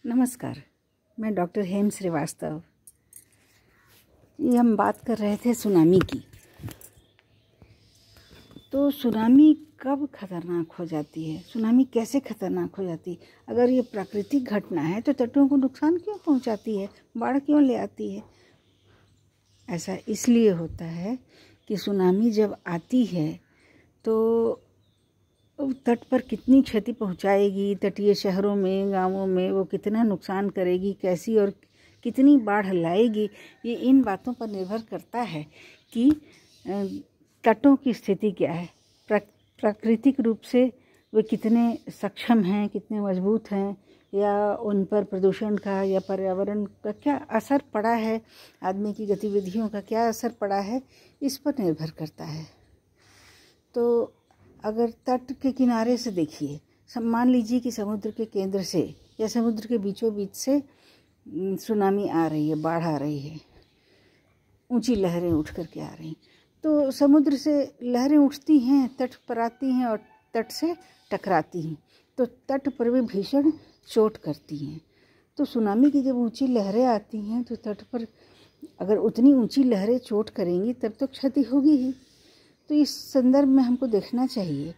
नमस्कार, मैं डॉक्टर हेम श्रीवास्तव। ये हम बात कर रहे थे सुनामी की। तो सुनामी कब खतरनाक हो जाती है, सुनामी कैसे खतरनाक हो जाती है? अगर ये प्राकृतिक घटना है तो तटों को नुकसान क्यों पहुंचाती है, बाढ़ क्यों ले आती है? ऐसा इसलिए होता है कि सुनामी जब आती है तो तट पर कितनी क्षति पहुंचाएगी, तटीय शहरों में, गांवों में वो कितना नुकसान करेगी, कैसी और कितनी बाढ़ लाएगी, ये इन बातों पर निर्भर करता है कि तटों की स्थिति क्या है, प्राकृतिक रूप से वे कितने सक्षम हैं, कितने मजबूत हैं, या उन पर प्रदूषण का या पर्यावरण का क्या असर पड़ा है, आदमी की गतिविधियों का क्या असर पड़ा है, इस पर निर्भर करता है। तो अगर तट के किनारे से देखिए, मान लीजिए कि समुद्र के केंद्र से या समुद्र के बीचों बीच से सुनामी आ रही है, बाढ़ आ रही है, ऊंची लहरें उठ कर के आ रही, तो समुद्र से लहरें उठती हैं, तट पर आती हैं और तट से टकराती हैं, तो तट पर भी भीषण चोट करती हैं। तो सुनामी की जब ऊंची लहरें आती हैं तो तट पर अगर उतनी ऊंची लहरें चोट करेंगी तब तो क्षति होगी ही। तो इस संदर्भ में हमको देखना चाहिए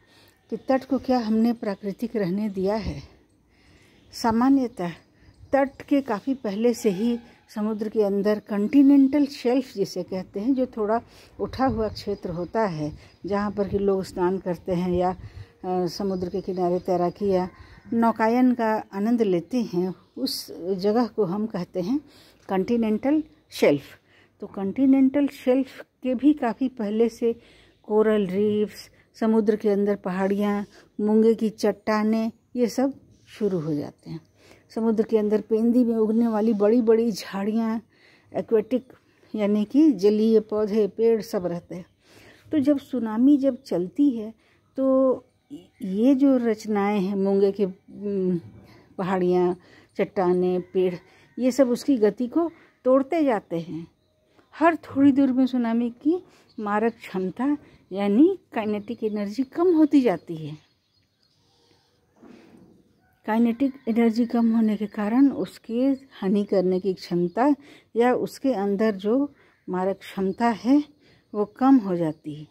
कि तट को क्या हमने प्राकृतिक रहने दिया है। सामान्यतः तट के काफ़ी पहले से ही समुद्र के अंदर कॉन्टिनेंटल शेल्फ जिसे कहते हैं, जो थोड़ा उठा हुआ क्षेत्र होता है, जहाँ पर कि लोग स्नान करते हैं या समुद्र के किनारे तैराकी या नौकायन का आनंद लेते हैं, उस जगह को हम कहते हैं कॉन्टिनेंटल शेल्फ। तो कॉन्टिनेंटल शेल्फ के भी काफ़ी पहले से कोरल रीफ्स, समुद्र के अंदर पहाड़ियाँ, मूंगे की चट्टानें, ये सब शुरू हो जाते हैं। समुद्र के अंदर पेंदी में उगने वाली बड़ी बड़ी झाड़ियाँ, एक्वेटिक यानी कि जलीय पौधे, पेड़ सब रहते हैं। तो जब सुनामी जब चलती है तो ये जो रचनाएं हैं, मूंगे के पहाड़ियाँ, चट्टानें, पेड़, ये सब उसकी गति को तोड़ते जाते हैं। हर थोड़ी दूर में सुनामी की मारक क्षमता यानी काइनेटिक एनर्जी कम होती जाती है। काइनेटिक एनर्जी कम होने के कारण उसके हानि करने की क्षमता या उसके अंदर जो मारक क्षमता है वो कम हो जाती है,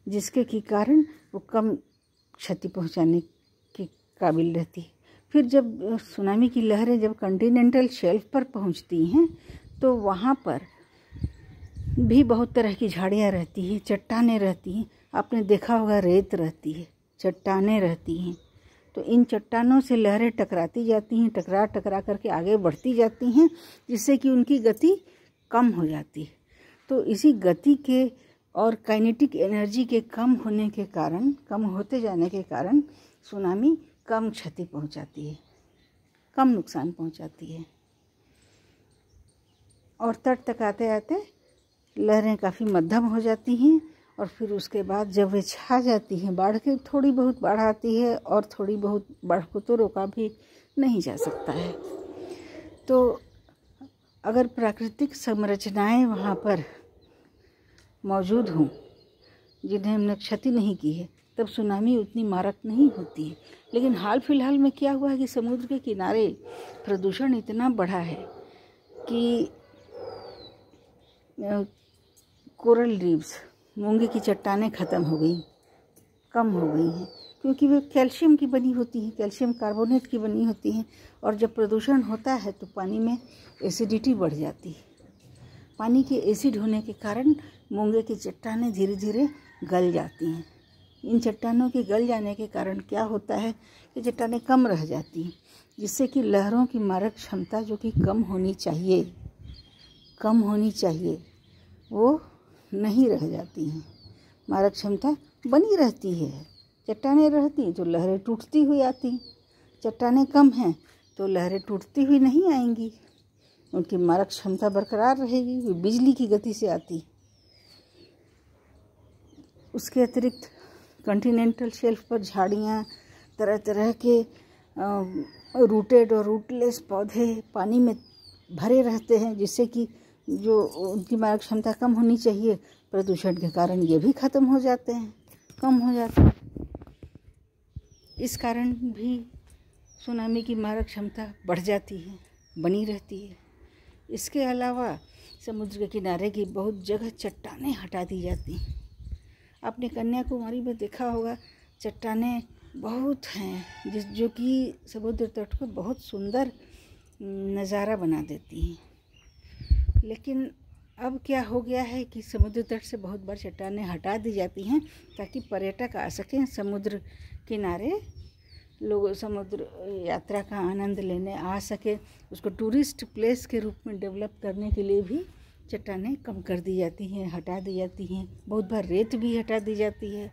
जिसके के कारण वो कम क्षति पहुंचाने के काबिल रहती है। फिर जब सुनामी की लहरें जब कॉन्टिनेंटल शेल्फ पर पहुंचती हैं तो वहाँ पर भी बहुत तरह की झाड़ियाँ रहती हैं, चट्टानें रहती हैं। आपने देखा होगा रेत रहती है, चट्टानें रहती हैं। तो इन चट्टानों से लहरें टकराती जाती हैं, टकरा टकरा करके आगे बढ़ती जाती हैं, जिससे कि उनकी गति कम हो जाती है। तो इसी गति के और काइनेटिक एनर्जी के कम होने के कारण, कम होते जाने के कारण सुनामी कम क्षति पहुंचाती है, कम नुकसान पहुंचाती है। और तट तक आते आते लहरें काफ़ी मध्यम हो जाती हैं और फिर उसके बाद जब वे छा जाती हैं, बाढ़ के थोड़ी बहुत बाढ़ आती है और थोड़ी बहुत बाढ़ को तो रोका भी नहीं जा सकता है। तो अगर प्राकृतिक संरचनाएं वहाँ पर मौजूद हों जिन्हें हमने क्षति नहीं की है, तब सुनामी उतनी मारक नहीं होती है। लेकिन हाल फिलहाल में क्या हुआ है कि समुद्र के किनारे प्रदूषण इतना बढ़ा है कि कोरल रीफ्स, मूंगे की चट्टानें ख़त्म हो गई, कम हो गई हैं, क्योंकि वे कैल्शियम की बनी होती हैं, कैल्शियम कार्बोनेट की बनी होती हैं। और जब प्रदूषण होता है तो पानी में एसिडिटी बढ़ जाती है। पानी के एसिड होने के कारण मूंगे की चट्टानें धीरे धीरे गल जाती हैं। इन चट्टानों के गल जाने के कारण क्या होता है कि चट्टानें कम रह जाती हैं, जिससे कि लहरों की मारक क्षमता जो कि कम होनी चाहिए वो नहीं रह जाती हैं। मारक क्षमता बनी रहती है, चट्टानें रहती हैं तो लहरें टूटती हुई आती हैं, चट्टानें कम हैं तो लहरें टूटती हुई नहीं आएंगी, उनकी मारक क्षमता बरकरार रहेगी, वो बिजली की गति से आती। उसके अतिरिक्त कॉन्टिनेंटल शेल्फ पर झाड़ियाँ, तरह तरह के रूटेड और रूटलेस पौधे पानी में भरे रहते हैं, जिससे कि जो उनकी मारक क्षमता कम होनी चाहिए, प्रदूषण के कारण ये भी ख़त्म हो जाते हैं, कम हो जाते हैं। इस कारण भी सुनामी की मारक क्षमता बढ़ जाती है, बनी रहती है। इसके अलावा समुद्र के किनारे की बहुत जगह चट्टानें हटा दी जाती हैं। आपने कन्याकुमारी में देखा होगा, चट्टानें बहुत हैं जो कि समुद्र तट को बहुत सुंदर नज़ारा बना देती हैं। लेकिन अब क्या हो गया है कि समुद्र तट से बहुत बार चट्टानें हटा दी जाती हैं ताकि पर्यटक आ सकें समुद्र किनारे, लोग समुद्र यात्रा का आनंद लेने आ सके। उसको टूरिस्ट प्लेस के रूप में डेवलप करने के लिए भी चट्टानें कम कर दी जाती हैं, हटा दी जाती हैं। बहुत बार रेत भी हटा दी जाती है।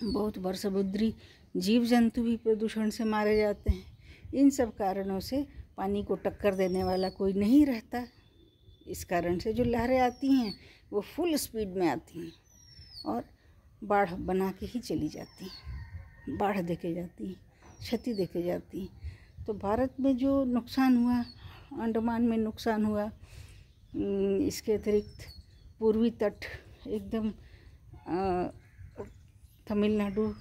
बहुत बार समुद्री जीव जंतु भी प्रदूषण से मारे जाते हैं। इन सब कारणों से पानी को टक्कर देने वाला कोई नहीं रहता। इस कारण से जो लहरें आती हैं वो फुल स्पीड में आती हैं और बाढ़ बना के ही चली जाती हैं, बाढ़ देके जाती हैं, क्षति देके जाती हैं। तो भारत में जो नुकसान हुआ, अंडमान में नुकसान हुआ, इसके अतिरिक्त पूर्वी तट एकदम तमिलनाडु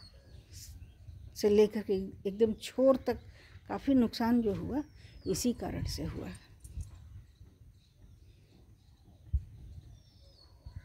से लेकर के एकदम छोर तक काफ़ी नुकसान जो हुआ इसी कारण से हुआ।